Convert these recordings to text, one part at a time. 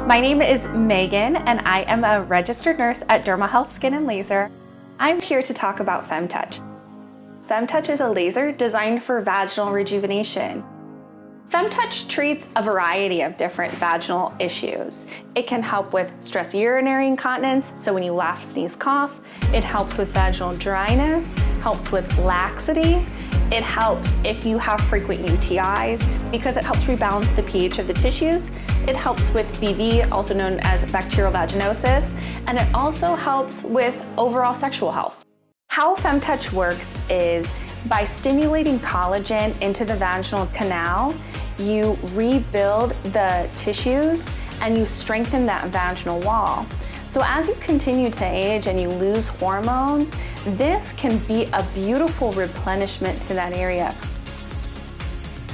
My name is Megan and I am a registered nurse at Derma Health Skin and Laser. I'm here to talk about FemTouch. FemTouch is a laser designed for vaginal rejuvenation. FemTouch treats a variety of different vaginal issues. It can help with stress urinary incontinence, so when you laugh, sneeze, cough. It helps with vaginal dryness, helps with laxity. It helps if you have frequent UTIs because it helps rebalance the pH of the tissues. It helps with BV, also known as bacterial vaginosis, and it also helps with overall sexual health. How FemTouch works is by stimulating collagen into the vaginal canal, you rebuild the tissues and you strengthen that vaginal wall. So as you continue to age and you lose hormones, this can be a beautiful replenishment to that area.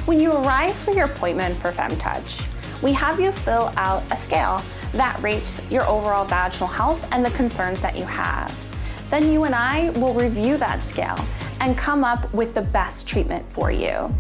When you arrive for your appointment for FemTouch, we have you fill out a scale that rates your overall vaginal health and the concerns that you have. Then you and I will review that scale and come up with the best treatment for you.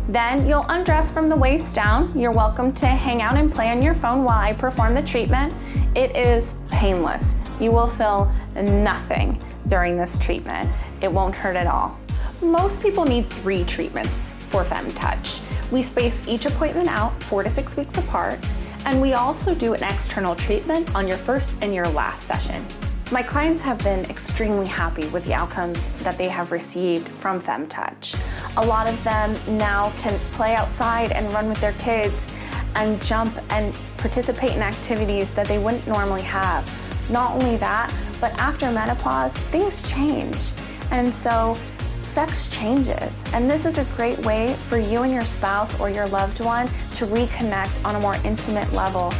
Then you'll undress from the waist down. You're welcome to hang out and play on your phone while I perform the treatment. It is painless. You will feel nothing during this treatment. It won't hurt at all. Most people need 3 treatments for FemTouch. We space each appointment out 4 to 6 weeks apart, and we also do an external treatment on your first and your last session. My clients have been extremely happy with the outcomes that they have received from FemTouch. A lot of them now can play outside and run with their kids and jump and participate in activities that they wouldn't normally have. Not only that, but after menopause, things change. And so sex changes. And this is a great way for you and your spouse or your loved one to reconnect on a more intimate level.